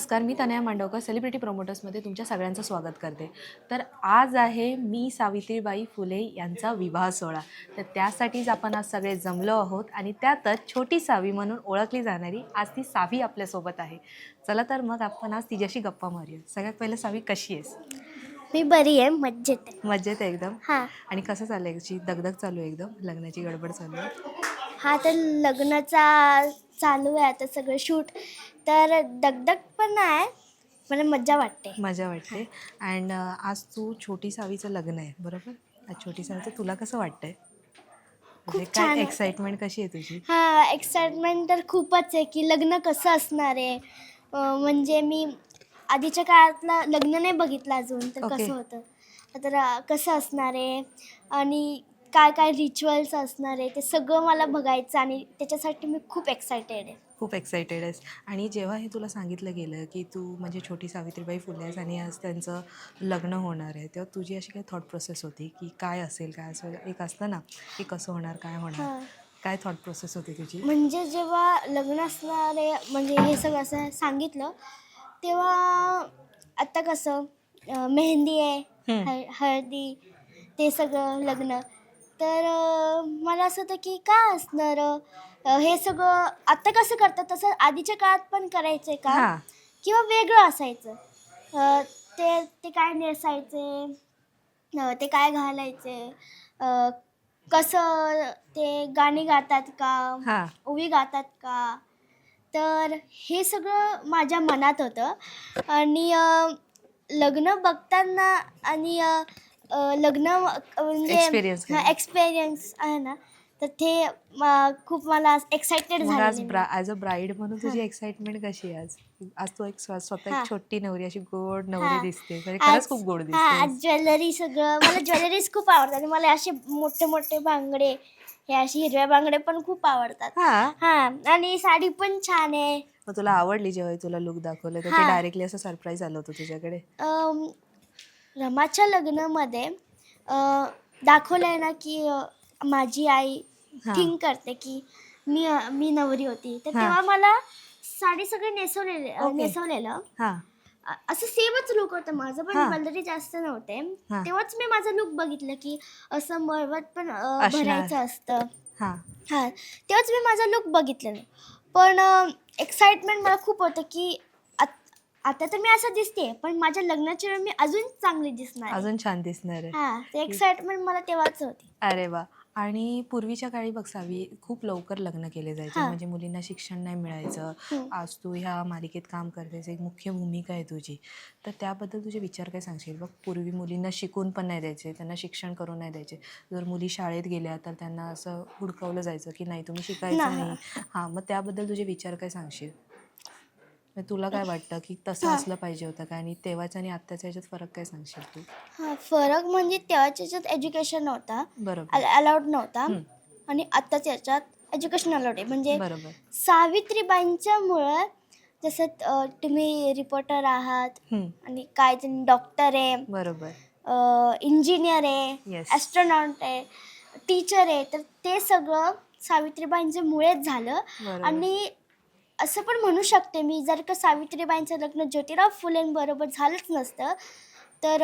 नमस्कार, मी तनया मांडवकर सेलिब्रिटी प्रोमोटर्समध्ये तुमच्या सगळ्यांचं स्वागत करते. तर आज आहे मी सावित्रीबाई फुले यांचा विवाह सोहळा. तर त्यासाठीच आपण आज सगळे जमलो आहोत आणि त्यातच छोटी सावी म्हणून ओळखली जाणारी आज ती सावी आपल्यासोबत आहे. चला तर मग आपण आज तिच्याशी गप्पा मारूया. सगळ्यात पहिलं सावी, कशी आहेस? मी बरी आहे, मज्जेत आहे. मजेत आहे एकदम. हां आणि कसं चाललंय? याची दगदग चालू आहे, एकदम लग्नाची गडबड चालू आहे. हा तर लग्नाचा चालू आहे आता सगळं शूट, तर दगदग पण नाही, मला मज्जा वाटते. मजा वाटते. अँड आज तू छोटी सावीचं लग्न आहे, बरोबर? आज छोटी सावीचं तुला कसं वाटतंय? म्हणजे खूप छान काय वाटतंय. एक्साइटमेंट कशी आहे तुझी? हां, एक्साइटमेंट तर खूपच आहे की लग्न कसं असणार आहे. म्हणजे मी आधीच्या काळातलं लग्न नाही बघितलं अजून, तर ओके. कसं होतं, तर कसं असणार आहे आणि काय काय रिच्युअल्स असणार आहे, ते सगळं मला बघायचं आणि त्याच्यासाठी मी खूप एक्सायटेड आहे. खूप एक्सायटेड आहेस. आणि जेव्हा हे तुला सांगितलं गेलं की तू म्हणजे छोटी सावित्रीबाई फुले आहेस आणि आज त्यांचं लग्न होणार आहे, तेव्हा तुझी अशी काही थॉट प्रोसेस होती की काय असेल, काय असं एक असतं ना की कसं होणार, काय होणार, हां, काय थॉट प्रोसेस होती तुझी? म्हणजे जेव्हा लग्न असणार आहे, म्हणजे हे सगळं असं सांगितलं, तेव्हा आता कसं मेहंदी आहे, हळदी, ते सगळं लग्न. तर मला असं होतं की काय असणार, हे सगळं आता कसं करतात तसं आधीच्या काळात पण करायचं का, हां. किंवा वेगळं असायचं. अ, ते ते काय नेसायचे, ते काय घालायचे, अ, कसं ते गाणी गातात का, हां. ओवी गातात का, तर हे सगळं माझ्या मनात होतं. आणि लग्न बघताना आणि लग्न म्हणजे एक्सपिरियन्स हां, केला. एक्सपिरियन्स आहे ना, तर ते खूप मला एक्सायटेड मग आज झालेले मी. ॲज अ ब्राईड म्हणून हां, तुझी एक्साइटमेंट कशी आहे आज? आज तू एक स्वतः एक हां, छोटी नवरी, अशी गोड नवरी हां. दिसते, म्हणजे खरंच आज खूप गोड हां, आज दिसतेस. ज्वेलरी सगळं मला ज्वेलरीज खूप आवडतात आणि मला असे मोठे-मोठे बांगडे, हे असे हिरव्या बांगडे पण खूप आवडतात. हां. हां, आणि साडी पण छान आहे. मग तुला आवडली जेव्हा तुला लुक दाखवलं, तर ते हां. डायरेक्टली असं सरप्राईज आलं होतं तुझ्याकडे? रमाच्या लग्नामध्ये अ, दाखवलं आहे ना की माझी आई हां. थिंक करते की मी नवरी होती, तर हां. तेव्हा मला साडी सगळे ओके. नेसवलेलं. हां. असं सेमच लुक होतं माझं, पण हां. ज्वेलरी जास्त नव्हते. हां. तेव्हाच मी माझं लुक बघितलं की असं मळवट पण असणार. भरायचं असतं. हां. हां, तेव्हाच मी माझा लूक बघितलेलं. पण एक्साइटमेंट मला खूप होतं की आता तर मी असं दिसते, पण माझ्या लग्नाच्या वेळी मी अजून चांगली दिसणार आहे. अजून छान दिसणार आहे. हां, ते एक्साइटमेंट मला तेव्हाच होती. अरे वाह! आणि पूर्वीच्या काळी बघ सावी, खूप लवकर लग्न केले जायचे, हां. म्हणजे मुलींना शिक्षण नाही मिळायचं. हं. आज तू ह्या मालिकेत काम करतेस, एक मुख्य भूमिका आहे तुझी. तर त्याबद्दल तुझे विचार काय सांगशील? बघ, पूर्वी मुलींना शिकून पण नाही द्यायचे, त्यांना शिक्षण करून नाही द्यायचे. जर मुली शाळेत गेल्या तर त्यांना असं हुडकवलं जायचं की नाही, तुम्ही शिकायचं नाही. हां, मग त्याबद्दल तुझे विचार काय सांगशील? मग तुला काय वाटतं की तसं हां, असलं पाहिजे होतं का? आणि तेव्हाच्या आणि आत्ताच्या ह्याच्यात फरक काय सांगशील तू? हां. फरक म्हणजे तेव्हाच्या ह्याच्यात एज्युकेशन नव्हता, बरोबर. अलाउड नव्हता, हं. आणि आत्ताच्या ह्याच्यात एज्युकेशन अलाउड आहे. म्हणजे बरोबर. सावित्रीबाईंच्यामुळं, जसं तुम्ही रिपोर्टर आहात हं. आणि काय जण डॉक्टर आहे, बरोबर. इंजिनियर आहे, येस. ॲस्ट्रॉनॉट आहे, टीचर आहे, तर ते सगळं सावित्रीबाईंच्यामुळेच झालं. बरोबर. आणि असं पण म्हणू शकते मी, जर का सावित्रीबाईंचं लग्न ज्योतिराव फुलेंबरोबर झालंच नसतं, तर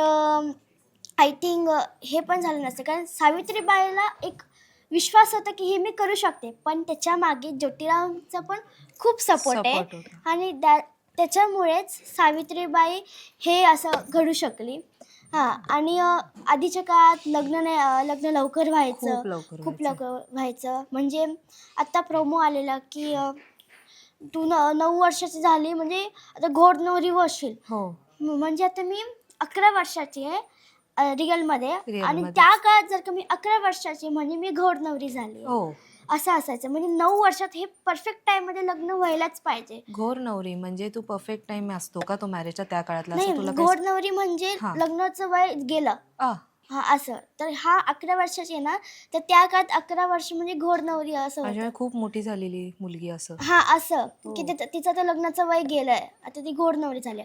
आय थिंक हे पण झालं नसतं. कारण सावित्रीबाईला एक विश्वास होता की हे मी करू शकते, पण त्याच्यामागे ज्योतिरावांचा पण खूप सपोर्ट आहे. सपोर्ट होता. आणि त्याच्यामुळेच सावित्रीबाई हे असं घडू शकली. हां, आणि आधीच्या काळात लग्न लवकर व्हायचं, खूप लवकर खूप व्हायचं. लवकर व्हायचं. म्हणजे आत्ता प्रोमो आलेला की तू 9 वर्षाची झाली म्हणजे आता घोडनवरी होशील. हो. म्हणजे आता मी 11 वर्षाची आहे रिअलमध्ये, आणि रिअलमध्ये. त्या काळात जर का मी 11 वर्षाची म्हणजे मी घोडनवरी झाली आहे. हो. असं असायचं. म्हणजे 9 वर्षात हे परफेक्ट टाईममध्ये लग्न व्हायलाच पाहिजे. घोर नवरी म्हणजे तू परफेक्ट टाइम असतो का तो मॅरेजचा त्या काळातला, नाही, असं तुला काही? घोडनवरी म्हणजे हां. लग्नाचं वय गेलं. आ. हां, असं. तर हा 11 वर्षाची आहे ना, तर त्या काळात 11 वर्ष म्हणजे घोडनवरी असं होतं. म्हणजे खूप मोठी झालेली मुलगी असं. हां, असं की हो. तिचं तर लग्नाचं वय गेलंय. आता ती घोडनवरी झाली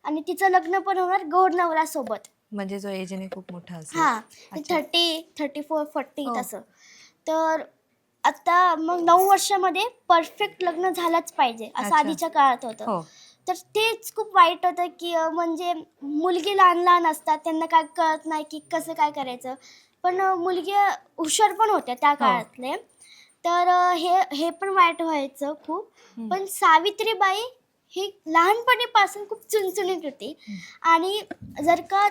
आणि तिचं लग्न पण होणार घोडनवऱ्यासोबत. म्हणजे जो एजने खूप मोठा असेल. हां, ते अच्छा. 30, 34, 40 हो. तसं. तर आता मग 9 वर्षामध्ये परफेक्ट लग्न झालंच पाहिजे, असं अच्छा. आधीच्या काळात होतं. हो. तर तेच खूप वाईट होतं की म्हणजे मुलगी लहान लहान असतात, त्यांना काय कळत नाही की कसं काय करायचं. पण मुलगी हुशार पण होत्या त्या हो. काळातले. तर हे हे पण वाईट व्हायचं खूप. हं. पण सावित्रीबाई ही लहानपणीपासून खूप चुणचुणीत होती. हं. आणि जर का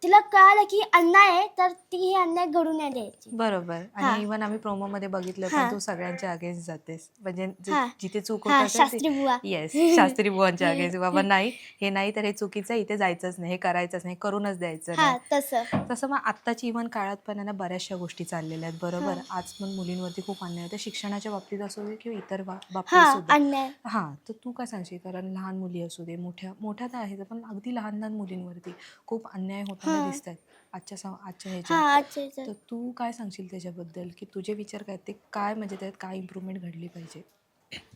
तिला कळालं की अन्याय आहे, तर ती हे अन्याय घडू नाही द्यायची. बरोबर. आणि हां, इव्हन आम्ही प्रोमोमध्ये बघितलं पण हां, तू सगळ्यांच्या अगेन्स्ट जातेस. म्हणजे हां, जिथे चूक हां, होतं तर ते शास्त्री बुवा. येस, शास्त्री बुवांच्या अगेन्स्ट. बाबा नाही, हे नाही तर हे चुकीचं आहे, इथे जायचंच नाही, हे करायचंच नाही, करूनच द्यायचं नाही. हां, तसं. तसं मग आत्ताची इव्हन काळात पण आहे ना बऱ्याचशा गोष्टी चाललेल्या आहेत, बरोबर. हां, आज पण मुलींवरती खूप अन्याय होतो, शिक्षणाच्या बाबतीत असू दे किंवा इतर बाबतीत हां, सुद्धा. अन्याय. हां, तर तू काय सांगशील? कारण लहान मुली असू दे, मोठ्या मोठ्या तर आहेत, पण अगदी लहान लहान मुलींवरती खूप अन्याय होताना हां, दिसत आहेत आजच्या ह्याच्यात. हां, अच्छा, अच्छा. तर तू काय सांगशील त्याच्याबद्दल, की तुझे विचार काय, ते काय म्हणजे त्यात काय इम्प्रूव्हमेंट घडली पाहिजे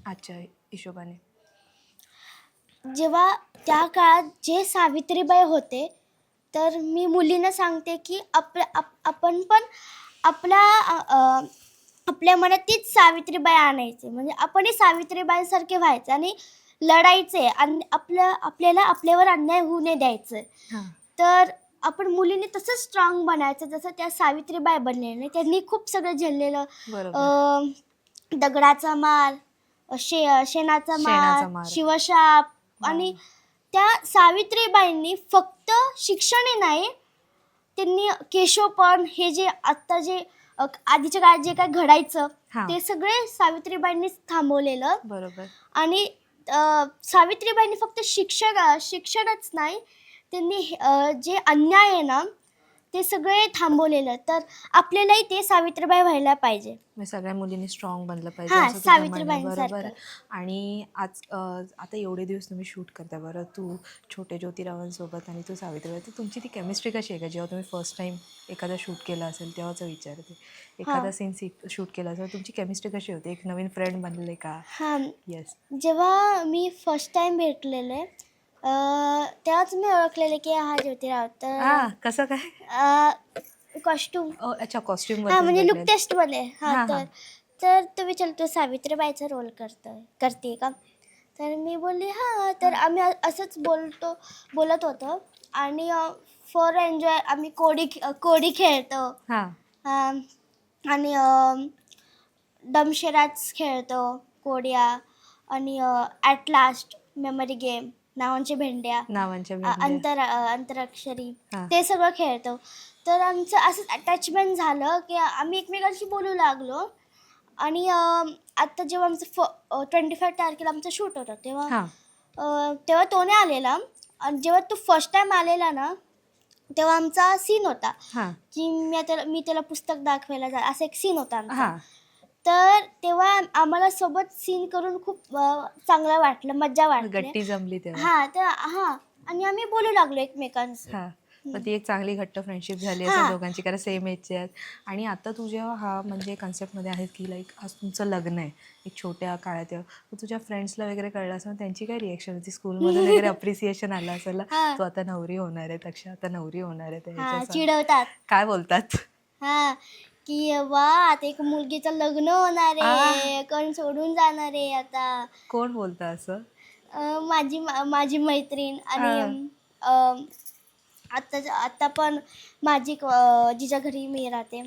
आजच्या हिशोबाने? जेव्हा त्या काळात जे सावित्रीबाई होते, तर मी मुलींना सांगते की आपण पण आपल्या आपल्या मनात तीच सावित्रीबाई आणायची. म्हणजे आपणही सावित्रीबाईंसारखे व्हायचे आणि लढायचे आणि आपल्याला आपल्यावर अन्याय होऊ नाही द्यायचं. हां. तर आपण मुलींनी तसंच स्ट्राँग बनायचं जसं त्या सावित्रीबाई बनलेल्या नाही. त्यांनी खूप सगळं झेललेलं. बरोबर. अ, दगडाचा मार, शेणाचा मार, शेणाचा मार. शिवशाप. आणि हां. त्या सावित्रीबाईंनी फक्त शिक्षण नाही, त्यांनी केशवपण हे जे आत्ता जे आधीच्या काळात जे काय घडायचं, हां. ते सगळे सावित्रीबाईंनीच थांबवलेलं. बरोबर. आणि सावित्रीबाईंनी फक्त शिक्षणच नाही, त्यांनी जे अन्याय आहे ना, ते सगळे थांबवलेलं. तर आपल्यालाही ते सावित्रीबाई व्हायला पाहिजे. म्हणजे सगळ्या मुलींनी स्ट्रॉंग बनलं पाहिजे हां, असं तुझं म्हणणं आहे, बरोबर. सावित्रीबाईंसारखं. आणि आज आता एवढे दिवस तुम्ही शूट करता, बरं तू छोटे ज्योतिरावांसोबत आणि तू सावित्रीबाई, तर तुमची ती केमिस्ट्री कशी आहे का? जेव्हा तुम्ही फर्स्ट टाईम एखादा शूट केला असेल तेव्हाच विचारते. हां, एखादा सीन शूट केला असेल, तुमची केमिस्ट्री कशी होती? एक नवीन फ्रेंड बनले का? हां. येस. जेव्हा मी फर्स्ट टाईम भेटलेले, तेव्हाच मी ओळखलेले की हा ज्योतिराव. तर कसं काय? कॉस्ट्यूम. अच्छा, हां, कॉस्ट्यूमवरतीच म्हणजे लूक भेटलेलं. टेस्टमध्ये. हां, हां, हां. तर तर तो विचारतो, सावित्रीबाईचा रोल करते का? तर मी बोलली हां. तर हां. आम्ही असंच बोलत होतो. आणि फॉर एन्जॉय आम्ही कोडी खेळतो. हां. अं, आणि दमशेराज खेळतो, कोड्या. आणि ॲट लास्ट मेमरी गेम, नावांच्या भेंड्या, नावांच्या भेंड्या. अंतराक्षरी, हां. ते सगळं खेळतो. तर आमचं असंच अटॅचमेंट झालं की आम्ही एकमेकांशी बोलू लागलो. आणि आत्ता जेव्हा आमचं 25 तारखेला आमचं शूट होतं, तेव्हा हां. तेव्हा तो नाही आलेला. आणि जेव्हा तो फर्स्ट टाईम आलेला ना, तेव्हा आमचा सीन होता हां. की मी त्याला पुस्तक दाखवायला असा एक सीन होता आमचा. हां. तर तेव्हा आम्हाला सोबत सीन करून खूप चांगलं वाटलं, मज्जा वाटली. गट्टी जमली तेव्हा. हां, तर हां. आणि आम्ही बोलू लागलो एकमेकांशी. हां. मग हं. ती एक चांगली घट्ट फ्रेंडशिप झाली असेल हां. दोघांची, कारण सेम एजचे आहेत. आणि आता तू जेव्हा हा म्हणजे कन्सेप्टमध्ये आहेस की लाईक आज तुमचं लग्न आहे एक छोट्या काळात, तेव्हा तर तुझ्या फ्रेंड्सला वगैरे कळलं असेल, मग त्यांची काय रिॲक्शन होती? स्कूलमधून वगैरे अप्रिसिएशन आलं असेल ना, हां, तू आता नवरी होणार आहे, तक्षा आता नवरी होणार आहे, तर हां, ह्याच्यात चिडवतात. काय बोलतात? हां, की वाह! आता एक मुलगीचं लग्न होणार आ आहे, कोण सोडून जाणार आहे आता. कोण बोलतं असं? माझी मैत्रीण. आणि हां. आत्ता पण जिच्या घरी मी राहते.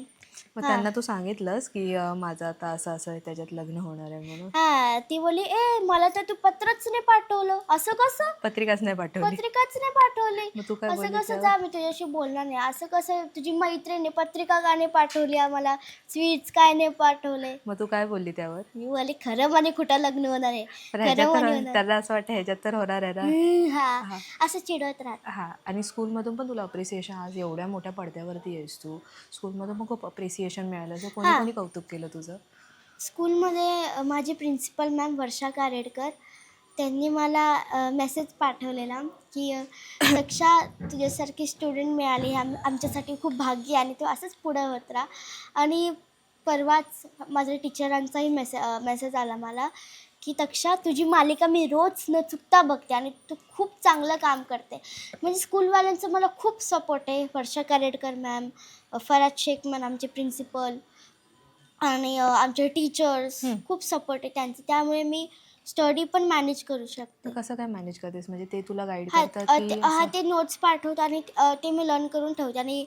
मग हां. त्यांना तू सांगितलंस की माझं आता असं असं आहे, त्याच्यात लग्न होणार आहे म्हणून? हां, ती बोलली, "ए, मला तर तू पत्रच नाही पाठवलं." "असं कसं? पत्रिकाच नाही पाठवली? पत्रिकाच नाही पाठवली." मग तू काय "असं बोलली कसं? तेव्हा? जा, मी तुझ्याशी बोलणार नाही." "असं कसं? तुझी मैत्रीण आहे, पत्रिका का नाही पाठवली आम्हाला? स्वीट्स काय नाही पाठवले?" मग तू काय बोलली त्यावर? मी बोलली, "खरं म्हणे कुठं लग्न होणार आहे? पण ह्याच्यात खरं तर म्हणे होणार." त्यांना असं वाटतं ह्याच्यात तर होणार आहे ना? हां, हां. असं चिडवत राहतात. हां. आणि स्कूलमधून पण तुला अप्रिसिएशन, आज एवढ्या मोठ्या पडद्यावरती आहेस तू, स्कूलमधून पण खूप अप्रिसिएशन मिळालं, असं कोणी हां. कोणी कौतुक केलं तुझं? स्कूलमध्ये माझी प्रिन्सिपल मॅम वर्षा कारेडकर, त्यांनी मला मेसेज पाठवलेला की "दक्षा, तुझ्यासारखी स्टुडंट मिळाली हे आमच्यासाठी खूप भाग्य आहे आणि तू असंच पुढं होत राहा." आणि परवाच माझ्या टीचरांचाही मेसेज आला मला की "दक्षा, तुझी मालिका मी रोज न चुकता बघते आणि तू खूप चांगलं काम करते." म्हणजे स्कूलवाल्यांचं मला खूप सपोर्ट आहे. वर्षा कारेडकर मॅम, फराज शेख मॅम आमचे प्रिन्सिपल, आणि आमचे टीचर्स, हं. खूप सपोर्ट आहे त्यांचं. त्यामुळे मी स्टडी पण मॅनेज करू तर शकते. कसं काय मॅनेज करतेस, म्हणजे ते तुला गाईड हा करतात की असं? ते नोट्स पाठवतात आणि ते मी लर्न करून ठेवते आणि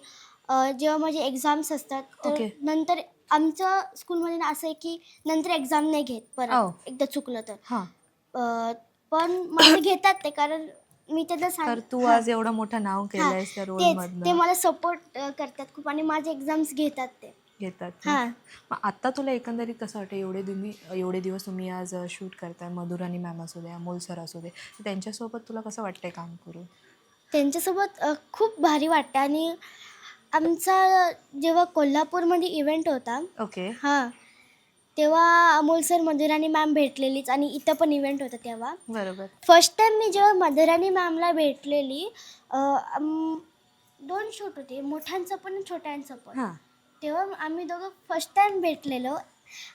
जेव्हा माझे एक्झाम्स असतात तर ओके. नंतर आमच्या स्कूलमध्ये ना असं आहे की नंतर एक्झाम नाही घेत परत ओ. एकदा चुकलं तर. हां. पण माझं घेतात ते, कारण मी त्यांना तर तू हां आज एवढं मोठं नाव हां केलंयस त्या तेच. ते रोलमधनं. मला सपोर्ट करतात खूप आणि माझे एक्झाम्स घेतात ते. घेतात ना. हां. मग आता तुला एकंदरीत कसं वाटतं, एवढे दिवस तुम्ही आज शूट करताय, मधुराणी मॅम असू दे, अमोल सर असू दे, तर त्यांच्यासोबत तुला कसं वाटतंय काम करून? त्यांच्यासोबत खूप भारी वाटतं आणि आमचा जेव्हा कोल्हापूरमध्ये इव्हेंट होता ओके. हां, तेव्हा अमोल सर, मधुराणी मॅम भेटलेलीच आणि इथं पण इव्हेंट होता तेव्हा. बरोबर. फर्स्ट टाईम मी जेव्हा मधुराणी मॅमला भेटलेली 2 शूट होते, मोठ्यांचं पण आणि छोट्यांचं पण. हां. तेव्हा आम्ही दोघं फर्स्ट टाईम भेटलेलो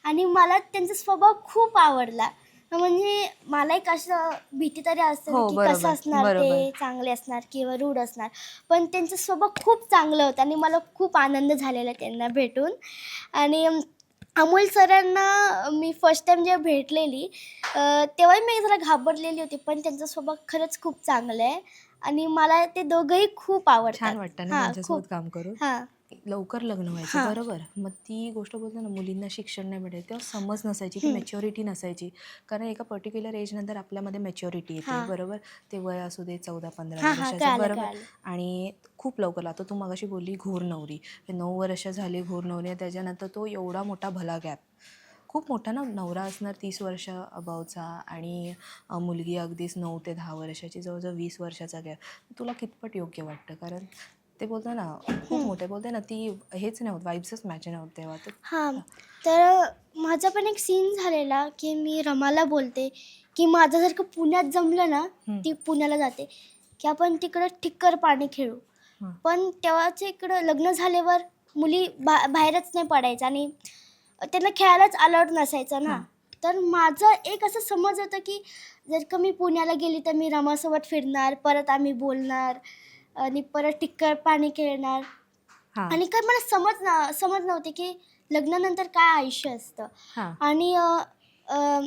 आणि मला त्यांचा स्वभाव खूप आवडला. म्हणजे मला एक असं भीती तरी असते ना, हो, की कसं बरोबर, असणार बरोबर. ते, चांगले असणार किंवा रूड असणार. पण त्यांचा स्वभाव खूप चांगलं होतं आणि मला खूप आनंद झालेला त्यांना भेटून. आणि अमोल सरांना मी फर्स्ट टाईम जेव्हा भेटलेली तेव्हाही मी जरा घाबरलेली होती, पण त्यांचा स्वभाव खरंच खूप चांगला आहे आणि मला ते दोघंही खूप आवडतात. छान वाटतं ना हां, खूप. त्यांच्यासोबत काम करून. हां, लवकर लग्न व्हायचं, हां. बरोबर. मग ती गोष्ट बोलतो ना, मुलींना शिक्षण नाही भेटायचं तेव्हा समज नसायची, ती हं. मॅच्युरिटी नसायची. कारण एका पर्टिक्युलर एजनंतर आपल्यामध्ये मॅच्युरिटी येते, हां. बरोबर. ते वय असू दे 14-15 हां, हां. वर्षाचं, कळालं, बरोबर. कळालं. आणि खूप लवकर, आता तू मगाशी बोलली घोर नवरी, 9 वर्ष झाली घोर नवरी, त्याच्यानंतर तो एवढा मोठा भला गॅप, खूप मोठा ना. नवरा असणार 30 वर्ष अबावचा आणि मुलगी अगदीच 9 ते 10 वर्षाची, जवळजवळ 20 वर्षाचा गॅप. तुला कितपत योग्य वाटतं? कारण ते बोलतो ना, खूप हं. मोठे बोलते ना, ती हेच नाही होत, वाईब्सच मॅच नाही होत तेव्हा तर. हां. तर माझा पण एक सीन झालेला, की मी रमाला बोलते, की माझं जर का पुण्यात जमलं ना, हं. ती पुण्याला जाते, की आपण तिकडं ठिक्कर पाणी खेळू. हां. पण तेव्हाच इकडं लग्न झाल्यावर मुली बाहेरच नाही पडायच्या आणि त्यांना खेळायलाच अलाउड नसायचं ना. हां. तर माझं एक असं समज होतं, की जर का मी पुण्याला गेली तर मी रमासोबत फिरणार, परत आम्ही बोलणार आणि परत ठिक्कर पाणी खेळणार. हां. आणि काय मला समज नव्हती, की लग्नानंतर काय आयुष्य असतं. हां. आणि अ,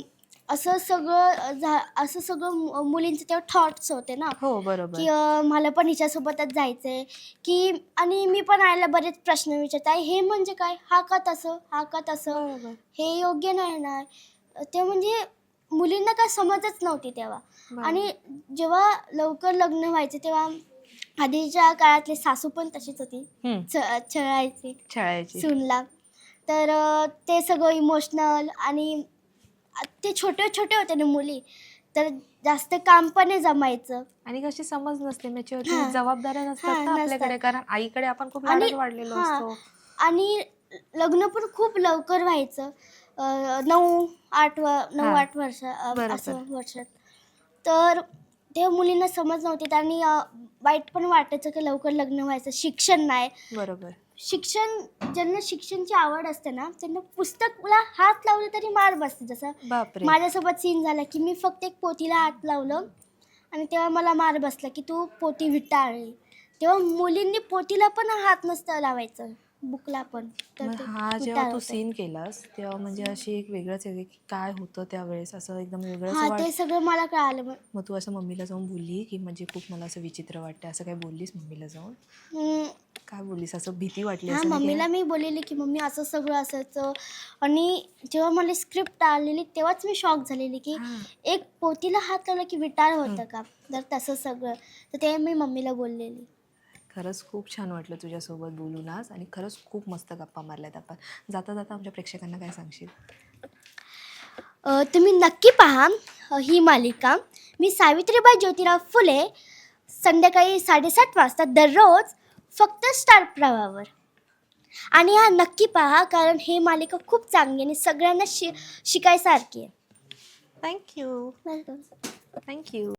असं सगळं मुलींचे तेव्हा थॉट्स होते ना, हो, की बरोबर. मला पण हिच्यासोबतच जायचं आहे, की आणि मी पण आईला बरेच प्रश्न विचारते, "आई हे म्हणजे काय? हा का तसं? हा का तसं? बरोबर. हे योग्य नाही ना." ते म्हणजे मुलींना काय समजच नव्हती तेव्हा. बरोबर. आणि जेव्हा लवकर लग्न व्हायचे तेव्हा आधीच्या काळातली सासू पण तशीच होती. हं. छळायची छळायची. सूनला. तर ते सगळं इमोशनल आणि ते छोटे-छोटे होते ना मुली, तर जास्त काम पण नाही जमायचं. आणि कशी समज नसते, मॅच्युरिटी, हां, जबाबदाऱ्या नसतात हां, ना नसतात. आपल्याकडे, कारण आईकडे आपण खूप आणि लाडात वाढलेलो हां. असतो. आणि लग्न पण खूप लवकर व्हायचं. 9-8 हां. 9-8 वर्ष बरोबर. असं वर्षात. तर तेव्हा मुलींना समज नव्हती आणि वाईट पण वाटायचं की लवकर लग्न व्हायचं. शिक्षण नाही. बरोबर. ज्यांना शिक्षणाची आवड असते ना, त्यांना पुस्तकला हात लावला तरी मार बसते. जसं बापरे. माझ्यासोबत सीन झाला, की मी फक्त एक पोथीला हात लावलं आणि तेव्हा मला मार बसला, की तू पोथी विटाळली. तेव्हा मुलींनी पोथीला पण हात नसतं लावायचं, बुकला पण. तर मग ते हा जेव्हा विटाळ तू होतं. सीन केलास, तेव्हा म्हणजे अशी एक वेगळंच आहे की काय होतं त्यावेळेस, असं एकदम वेगळंच हां, ते सगळं मला कळालं मग. मग तू असं मम्मीला जाऊन बोलली, की म्हणजे खूप मला असं विचित्र वाटतं, असं काय बोललीस मम्मीला जाऊन? अं, काय बोललीस? असं भीती वाटली हां, असं नाही की मम्मीला मी बोललेली, की "मम्मी असं सगळं असायचं." आणि जेव्हा मला स्क्रिप्ट आलेली तेव्हाच मी शॉक झालेली, की हां. एक पोथीला हात लावला की विटाळ हं. होतं का? तर तसं सगळं. तर ते मी मम्मीला बोललेली. खरंच खूप छान वाटलं तुझ्यासोबत बोलून आज, आणि खरंच खूप मस्त गप्पा मारल्यात आपण. जाता जाता आमच्या प्रेक्षकांना काय सांगशील? तुम्ही नक्की पहा ही मालिका. मी सावित्रीबाई ज्योतिराव फुले संध्याकाळी 7:30 वाजता दररोज फक्त स्टार प्रवाहावर. आणि हा नक्की पहा, कारण ही मालिका खूप चांगली आणि सगळ्यांना शिकायसारखी आहे. थँक्यू. वेलकम. थँक्यू.